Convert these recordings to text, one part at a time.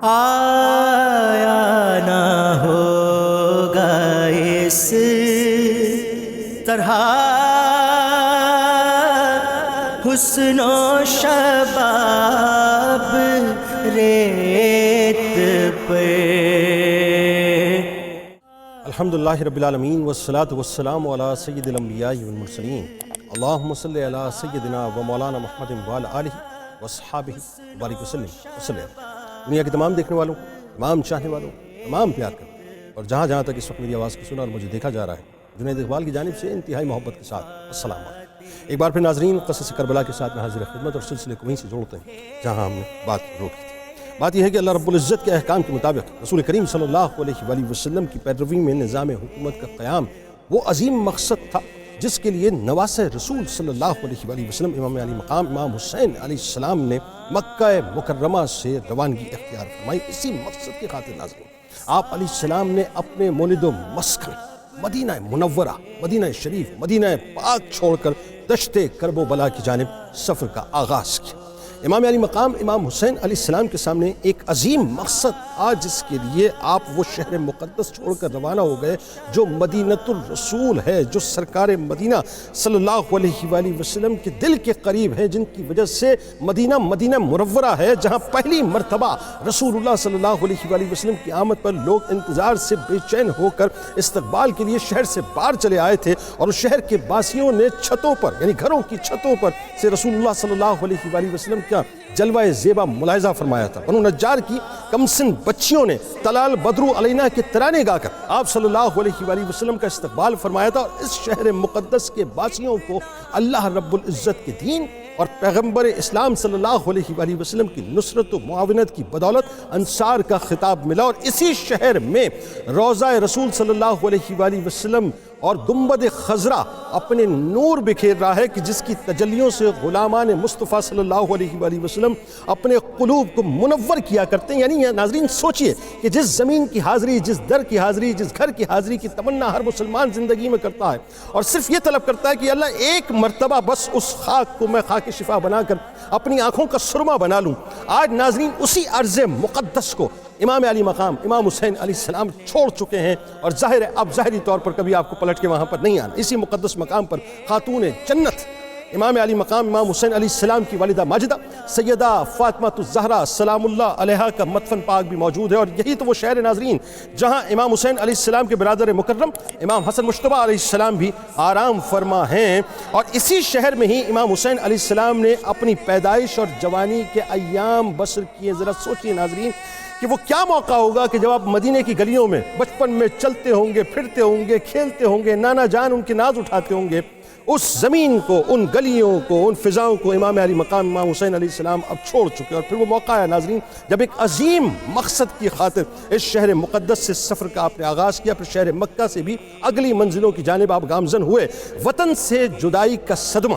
آیا نہ ہوگا اس طرح حسن و شباب ریت پہ۔ الحمدللہ رب العالمین والصلاة والسلام علی سید الانبیاء والمرسلین، اللہم صلی علی سیدنا و مولانا محمد وعلی آلہ وصحابہ بارک وسلم۔ دنیا کے تمام دیکھنے والوں، تمام چاہنے والوں، تمام پیار کرنے اور جہاں جہاں تک اس وقت میری آواز کو سنا اور مجھے دیکھا جا رہا ہے، جنید اقبال کی جانب سے انتہائی محبت کے ساتھ السلام علیکم۔ ایک بار پھر ناظرین، قصص کربلا کے ساتھ میں حاضر خدمت اور سلسلے کو وہیں سے جوڑتے ہیں جہاں ہم نے بات روکی تھی۔ بات یہ ہے کہ اللہ رب العزت کے احکام کے مطابق رسول کریم صلی اللہ علیہ وآلہ وسلم کی پیروی میں نظام حکومت کا قیام وہ عظیم مقصد تھا جس کے لیے نواسہ رسول صلی اللہ علیہ وآلہ وسلم امام علی مقام امام حسین علیہ السلام نے مکہ مکرمہ سے روانگی اختیار فرمائی۔ اسی مقصد کی خاطر ناظرین، آپ علیہ السلام نے اپنے مولد و مسکن مدینہ منورہ، مدینہ شریف، مدینہ پاک چھوڑ کر دشت کرب و بلا کی جانب سفر کا آغاز کیا۔ امام علی مقام امام حسین علیہ السلام کے سامنے ایک عظیم مقصد تھا جس کے لیے آپ وہ شہر مقدس چھوڑ کر روانہ ہو گئے جو مدینۃ الرسول ہے، جو سرکار مدینہ صلی اللہ علیہ وآلہ وسلم کے دل کے قریب ہے، جن کی وجہ سے مدینہ منورہ ہے، جہاں پہلی مرتبہ رسول اللہ صلی اللہ علیہ وآلہ وسلم کی آمد پر لوگ انتظار سے بے چین ہو کر استقبال کے لیے شہر سے باہر چلے آئے تھے، اور اس شہر کے باسیوں نے چھتوں پر، یعنی گھروں کی چھتوں پر سے رسول اللہ صلی اللہ علیہ وآلہ وسلم کیا جلوہ زیبا ملاحظہ فرمایا تھا۔ بنو نجار کی کمسن بچیوں نے تلال بدرو علینا کے ترانے گا کر آپ صلی اللہ علیہ وآلہ وسلم کا استقبال فرمایا تھا، اور اس شہر مقدس کے باسیوں کو اللہ رب العزت کے دین اور پیغمبر اسلام صلی اللہ علیہ وآلہ وسلم کی نصرت و معاونت کی بدولت انصار کا خطاب ملا، اور اسی شہر میں روضہ رسول صلی اللہ علیہ وآلہ وسلم اور گنبد خضرا اپنے نور بکھیر رہا ہے کہ جس کی تجلیوں سے غلامان مصطفیٰ صلی اللہ علیہ وآلہ وسلم اپنے قلوب کو منور کیا کرتے ہیں۔ یعنی ناظرین سوچئے کہ جس زمین کی حاضری، جس در کی حاضری، جس گھر کی حاضری کی تمنا ہر مسلمان زندگی میں کرتا ہے، اور صرف یہ طلب کرتا ہے کہ اللہ ایک مرتبہ بس اس خاک کو میں خاک شفا بنا کر اپنی آنکھوں کا سرما بنا لوں۔ آج ناظرین اسی ارض مقدس کو امام علی مقام امام حسین علیہ السلام چھوڑ چکے ہیں، اور ظاہر ہے اب ظاہری طور پر کبھی آپ کو پلٹ کے وہاں پر نہیں آنا۔ اسی مقدس مقام پر خاتون جنت امام علی مقام امام حسین علیہ السلام کی والدہ ماجدہ سیدہ فاطمہ الزہرا سلام اللہ علیہا کا مدفن پاک بھی موجود ہے، اور یہی تو وہ شہر ناظرین جہاں امام حسین علیہ السلام کے برادر مکرم امام حسن مجتبیٰ علیہ السلام بھی آرام فرما ہیں، اور اسی شہر میں ہی امام حسین علیہ السلام نے اپنی پیدائش اور جوانی کے ایام بسر کیے۔ ذرا سوچئے ناظرین کہ وہ کیا موقع ہوگا کہ جب آپ مدینے کی گلیوں میں بچپن میں چلتے ہوں گے، پھرتے ہوں گے، کھیلتے ہوں گے، نانا جان ان کے ناز اٹھاتے ہوں گے، اس زمین کو، ان گلیوں کو، ان فضاؤں کو امام علی مقام امام حسین علیہ السلام اب چھوڑ چکے، اور پھر وہ موقع ہے ناظرین جب ایک عظیم مقصد کی خاطر اس شہر مقدس سے سفر کا آپ نے آغاز کیا، پھر شہر مکہ سے بھی اگلی منزلوں کی جانب آپ گامزن ہوئے۔ وطن سے جدائی کا صدمہ،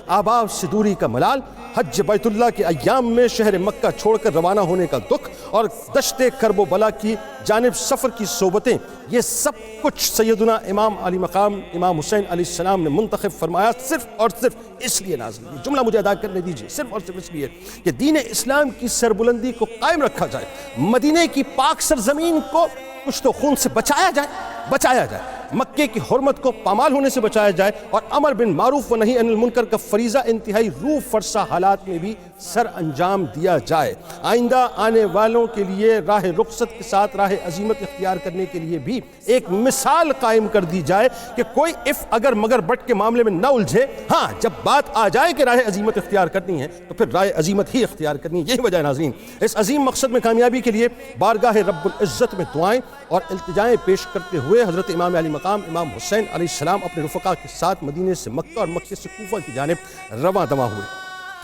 آباب سے دوری کا ملال، حج بیت اللہ کے ایام میں شہر مکہ چھوڑ کر روانہ ہونے کا دکھ، اور دشت کرب و بلا کی جانب سفر کی صحبتیں، یہ سب کچھ سیدنا امام علی مقام امام حسین علیہ السلام نے منتخب فرمایا، صرف اور صرف اس لیے ناظرین، یہ جملہ مجھے ادا کرنے دیجیے، صرف اور صرف اس لیے کہ دین اسلام کی سربلندی کو قائم رکھا جائے، مدینے کی پاک سرزمین کو کچھ تو خون سے بچایا جائے، مکے کی حرمت کو پامال ہونے سے بچایا جائے، اور امر بن معروف و نہی عن المنکر کا فریضہ انتہائی روح فرسا حالات میں بھی سر انجام دیا جائے۔ آئندہ آنے والوں کے لیے راہ رخصت کے ساتھ راہ عظیمت اختیار کرنے کے لیے بھی ایک مثال قائم کر دی جائے کہ کوئی اف اگر مگر بٹ کے معاملے میں نہ الجھے، ہاں جب بات آ جائے کہ راہ عظیمت اختیار کرنی ہے تو پھر راہ عظیمت ہی اختیار کرنی ہے۔ یہی وجہ ہے ناظرین اس عظیم مقصد میں کامیابی کے لیے بارگاہ رب العزت میں دعائیں اور التجائیں پیش کرتے ہوئے حضرت امام علی مقام امام حسین علیہ السلام اپنے رفقا کے ساتھ مدینے سے مکہ اور مکہ سے کوفہ کی جانب رواں دواں ہوئے،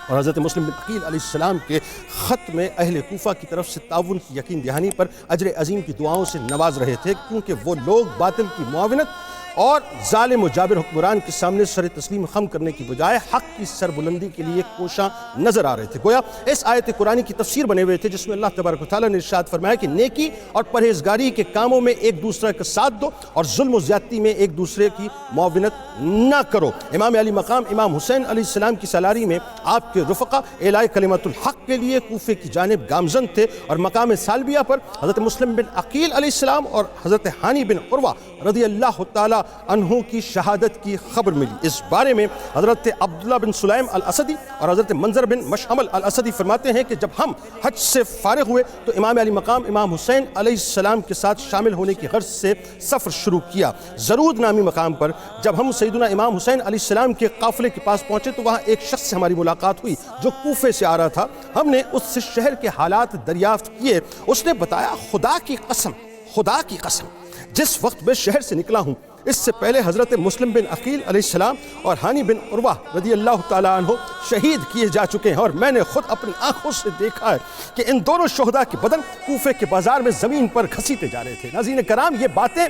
اور حضرت مسلم بن عقیل علیہ السلام کے خط میں اہل کوفہ کی طرف سے تعاون کی یقین دہانی پر اجر عظیم کی دعاؤں سے نواز رہے تھے، کیونکہ وہ لوگ باطل کی معاونت اور ظالم و جابر حکمران کے سامنے سر تسلیم خم کرنے کی بجائے حق کی سر بلندی کے لیے کوشاں نظر آ رہے تھے۔ گویا اس آیت قرآنی کی تفسیر بنے ہوئے تھے جس میں اللہ تبارک و تعالیٰ نے ارشاد فرمایا کہ نیکی اور پرہیزگاری کے کاموں میں ایک دوسرے کا ساتھ دو اور ظلم و زیادتی میں ایک دوسرے کی معاونت نہ کرو۔ امام علی مقام امام حسین علیہ السلام کی سالاری میں آپ کے کے رفقا اعلاء کلمت الحق کے لیے کوفے کی جانب گامزن تھے، اور مقام سالبیہ پر حضرت مسلم بن عقیل علیہ السلام اور حضرت ہانی بن عروہ رضی اللہ تعالی عنہ کی شہادت کی خبر ملی۔ اس بارے میں حضرت عبداللہ بن سلیم الاسدی اور حضرت منظر بن مشعمل الاسدی فرماتے ہیں کہ جب ہم حج سے فارغ ہوئے تو امام علی مقام امام حسین علیہ السلام کے ساتھ شامل ہونے کی غرض سے سفر شروع کیا۔ زرود نامی مقام پر جب ہم سیدنا امام حسین علیہ السلام کے قافلے کے پاس پہنچے تو وہاں ایک شخص سے ہماری ملاقات ہوئی جو کوفے سے آ رہا تھا۔ ہم نے اس سے شہر کے حالات دریافت کیے۔ اس نے بتایا، خدا کی قسم جس وقت میں شہر سے نکلا ہوں اس سے پہلے حضرت مسلم بن عقیل علیہ السلام اور ہانی بن عروہ رضی اللہ تعالیٰ عنہ شہید کیے جا چکے ہیں، اور میں نے خود اپنی آنکھوں سے دیکھا ہے کہ ان دونوں شہداء کے بدن کوفے کے بازار میں زمین پر گھسیٹے جا رہے تھے۔ ناظرین کرام، یہ باتیں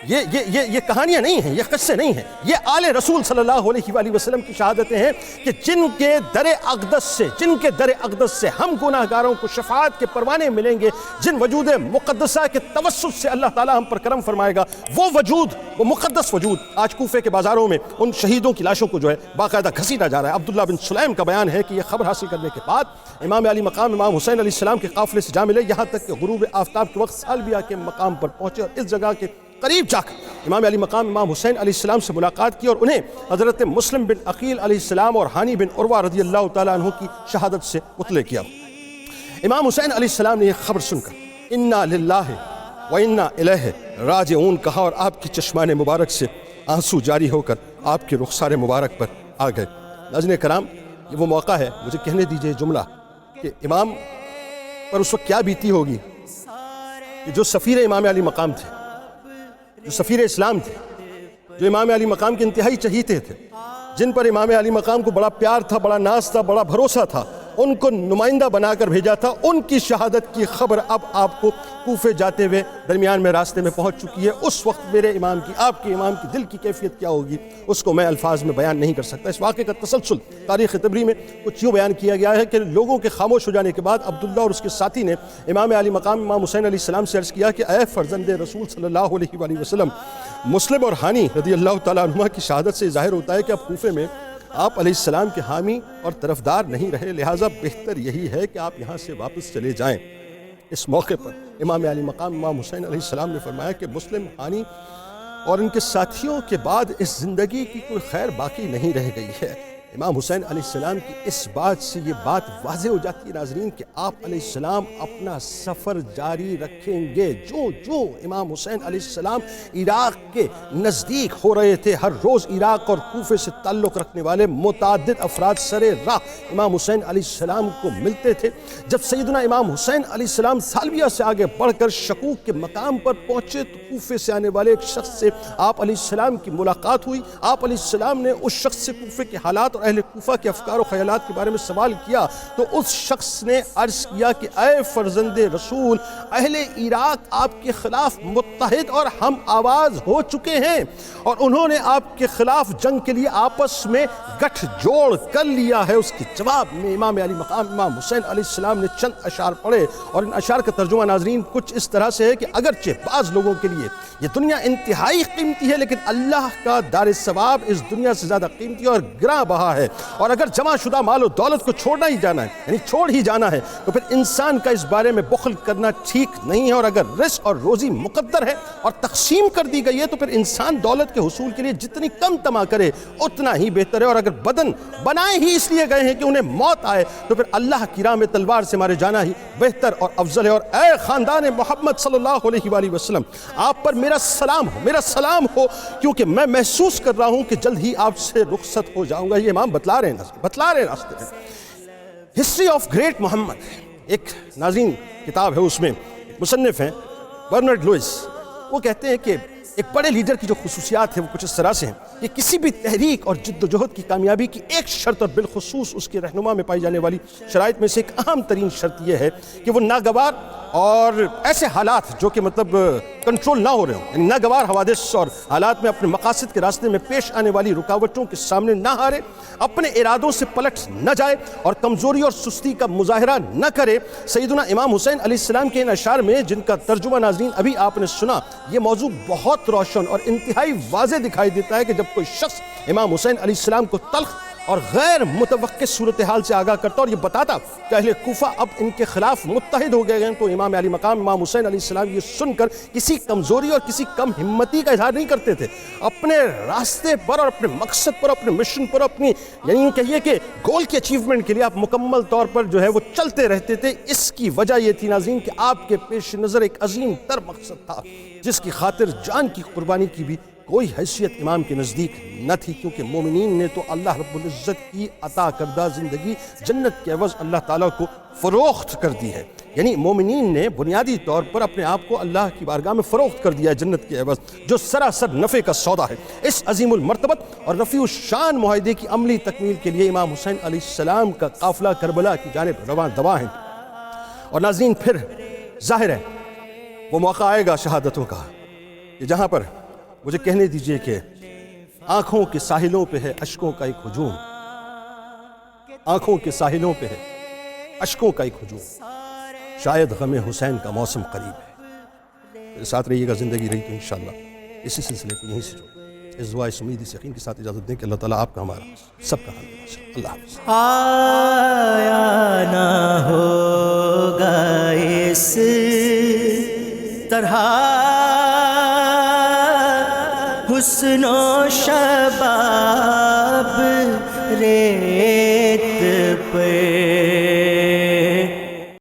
یہ کہانیاں نہیں ہیں، یہ قصے نہیں ہیں، یہ آل رسول صلی اللہ علیہ وآلہ وسلم کی شہادتیں ہیں کہ جن کے در اقدس سے ہم گناہ گاروں کو شفاعت کے پروانے ملیں گے، جن وجود مقدسہ کے توسط سے اللہ تعالیٰ ہم پر کرم فرمائے گا، وہ مقدس وجود آج کوفے کے بازاروں میں ان شہیدوں کی لاشوں کو جو ہے باقاعدہ گھسیٹا جا رہا ہے۔ عبداللہ بن سلیم کا بیان ہے کہ یہ خبر حاصل کرنے کے بعد امام علی مقام امام حسین علیہ السلام کے قافلے سے جا ملے، یہاں تک کہ غروب آفتاب کے وقت سالبیہ کے مقام پر پہنچے اور اس جگہ کے قریب جا کر امام علی مقام امام حسین علیہ السلام سے ملاقات کی اور انہیں حضرت مسلم بن عقیل علیہ السلام اور ہانی بن عروہ رضی اللہ تعالیٰ عنہ کی شہادت سے مطلع کیا۔ امام حسین علیہ السلام نے یہ خبر سن کر انا للہ وَإِنَّا إِلَيْهِ راجعون کہا، اور آپ کی چشمان مبارک سے آنسو جاری ہو کر آپ کے رخسار مبارک پر آ گئے۔ ناظرین کرام، یہ وہ موقع ہے، مجھے کہنے دیجئے جملہ کہ امام پر اس وقت کیا بیتی ہوگی کہ جو سفیر امام علی مقام تھے، جو سفیر اسلام تھے، جو امام علی مقام کے انتہائی چہیتے تھے، جن پر امام علی مقام کو بڑا پیار تھا، بڑا ناز تھا، بڑا بھروسہ تھا، ان کو نمائندہ بنا کر بھیجا تھا، ان کی شہادت کی خبر اب آپ کو کوفے جاتے ہوئے درمیان میں راستے میں پہنچ چکی ہے۔ اس وقت میرے امام کی، آپ کے امام کی دل کی کیفیت کیا ہوگی اس کو میں الفاظ میں بیان نہیں کر سکتا۔ اس واقعے کا تسلسل تاریخ طبری میں کچھ یوں بیان کیا گیا ہے کہ لوگوں کے خاموش ہو جانے کے بعد عبداللہ اور اس کے ساتھی نے امام علی مقام امام حسین علیہ السلام سے عرض کیا کہ اے فرزند رسول صلی اللہ علیہ وآلہ وسلم، مسلم اور ہانی رضی اللہ تعالیٰ عنہ کی شہادت سے ظاہر ہوتا ہے کہ اب کوفے میں آپ علیہ السلام کے حامی اور طرفدار نہیں رہے، لہٰذا بہتر یہی ہے کہ آپ یہاں سے واپس چلے جائیں۔ اس موقع پر امام علی مقام امام حسین علیہ السلام نے فرمایا کہ مسلم، ہانی اور ان کے ساتھیوں کے بعد اس زندگی کی کوئی خیر باقی نہیں رہ گئی ہے۔ امام حسین علیہ السلام کی اس بات سے یہ بات واضح ہو جاتی ہے ناظرین کہ آپ علیہ السلام اپنا سفر جاری رکھیں گے۔ جو امام حسین علیہ السلام عراق کے نزدیک ہو رہے تھے، ہر روز عراق اور کوفے سے تعلق رکھنے والے متعدد افراد سر راہ امام حسین علیہ السلام کو ملتے تھے۔ جب سیدنا امام حسین علیہ السلام سالبیہ سے آگے بڑھ کر شکوک کے مقام پر پہنچے تو کوفے سے آنے والے ایک شخص سے آپ علیہ السلام کی ملاقات ہوئی۔ آپ علیہ السلام نے اس شخص سے کوفے کے حالات اور اہل کوفہ کے افکار و خیالات کے بارے میں سوال کیا تو اس شخص نے عرض کیا کہ اے فرزند رسول، اہل عراق آپ کے خلاف متحد اور ہم آواز ہو چکے ہیں، اور انہوں نے آپ کے خلاف جنگ کے لیے آپس میں گٹھ جوڑ کر لیا ہے۔ اس کے جواب میں امام علی مقام امام حسین علیہ السلام نے چند اشعار پڑھے، اور ان اشعار کا ترجمہ ناظرین کچھ اس طرح سے ہے کہ اگرچہ بعض لوگوں کے لیے یہ دنیا انتہائی قیمتی ہے، لیکن اللہ کا دار ثواب اس دنیا سے زیادہ قیمتی اور گراں بہا ہے، اور اگر جمع شدہ مال و دولت کو چھوڑنا ہی جانا ہے، یعنی چھوڑ ہی جانا ہے، تو پھر انسان کا اس بارے میں بخل کرنا ٹھیک نہیں ہے، اور اگر رزق اور روزی مقدر ہے اور تقسیم کر دی گئی ہے تو پھر انسان دولت کے حصول کے لیے جتنی کم تما کرے اتنا ہی بہتر ہے، اور اگر بدن بنائے ہی اس لیے گئے ہیں کہ انہیں موت آئے تو پھر اللہ کی راہ میں تلوار سے مارے جانا ہی بہتر اور افضل ہے۔ اور اے خاندان محمد صلی اللہ علیہ وآلہ وسلم، آپ پر میرا سلام ہو کیونکہ میں محسوس کر رہا ہوں کہ جلد ہی آپ سے رخصت ہو جاؤں گا۔ یہ امام بتلا رہے ہیں راستے میں۔ ہسٹری آف گریٹ محمد ایک ناظرین کتاب ہے، اس میں مصنف ہیں برنارڈ لوئس، وہ کہتے ہیں کہ ایک بڑے لیڈر کی جو خصوصیات ہیں وہ کچھ اس طرح سے ہیں کہ کسی بھی تحریک اور جد و جہد کی کامیابی کی ایک شرط اور بالخصوص اس کے رہنما میں پائی جانے والی شرائط میں سے ایک اہم ترین شرط یہ ہے کہ وہ ناگوار اور ایسے حالات جو کہ مطلب کنٹرول نہ ہو رہے ہوں، یعنی ناگوار حوادث اور حالات میں اپنے مقاصد کے راستے میں پیش آنے والی رکاوٹوں کے سامنے نہ ہارے، اپنے ارادوں سے پلٹ نہ جائے اور کمزوری اور سستی کا مظاہرہ نہ کرے۔ سیدنا امام حسین علیہ السلام کے ان اشعار میں جن کا ترجمہ ناظرین ابھی آپ نے سنا، یہ موضوع بہت روشن اور انتہائی واضح دکھائی دیتا ہے کہ جب کوئی شخص امام حسین علیہ السلام کو تلخ اور غیر متوقع صورتحال سے آگاہ کرتا اور یہ بتاتا کہ اہل کوفہ اب ان کے خلاف متحد ہو گئے ہیں، تو امام علی مقام امام حسین علیہ السلام یہ سن کر کسی کمزوری اور کسی کم ہمتی کا اظہار نہیں کرتے تھے، اپنے راستے پر اور اپنے مقصد پر، اپنے مشن پر، اپنی یعنی کہیے کہ گول کی اچیومنٹ کے لیے آپ مکمل طور پر جو ہے وہ چلتے رہتے تھے۔ اس کی وجہ یہ تھی ناظرین کہ آپ کے پیش نظر ایک عظیم تر مقصد تھا جس کی خاطر جان کی قربانی کی بھی کوئی حیثیت امام کے نزدیک نہ تھی، کیونکہ مومنین نے تو اللہ رب العزت کی عطا کردہ زندگی جنت کے عوض اللہ تعالیٰ کو فروخت کر دی ہے، یعنی مومنین نے بنیادی طور پر اپنے آپ کو اللہ کی بارگاہ میں فروخت کر دیا ہے جنت کے عوض، جو سراسر نفع کا سودا ہے۔ اس عظیم المرتبت اور رفیع الشان معاہدے کی عملی تکمیل کے لیے امام حسین علیہ السلام کا قافلہ کربلا کی جانب رواں دواں ہے۔ اور ناظرین پھر ظاہر ہے وہ موقع آئے گا شہادتوں کا کہ جہاں پر مجھے کہنے دیجئے کہ آنکھوں کے ساحلوں پہ ہے اشکوں کا ایک ہجوم، آنکھوں کے ساحلوں پہ ہے اشکوں کا ایک ہجوم، شاید غم حسین کا موسم قریب ہے۔ میرے ساتھ رہیے گا، زندگی رہی تو انشاءاللہ اسی سلسلے کو یہیں سے جو اس دعا اس امید اس یقین کے ساتھ اجازت دیں کہ اللہ تعالیٰ آپ کا ہمارا سب کا حال بنا۔ اللہ حافظ۔ آیا نہ ہوگا اس طرح حسن و شباب ریت پر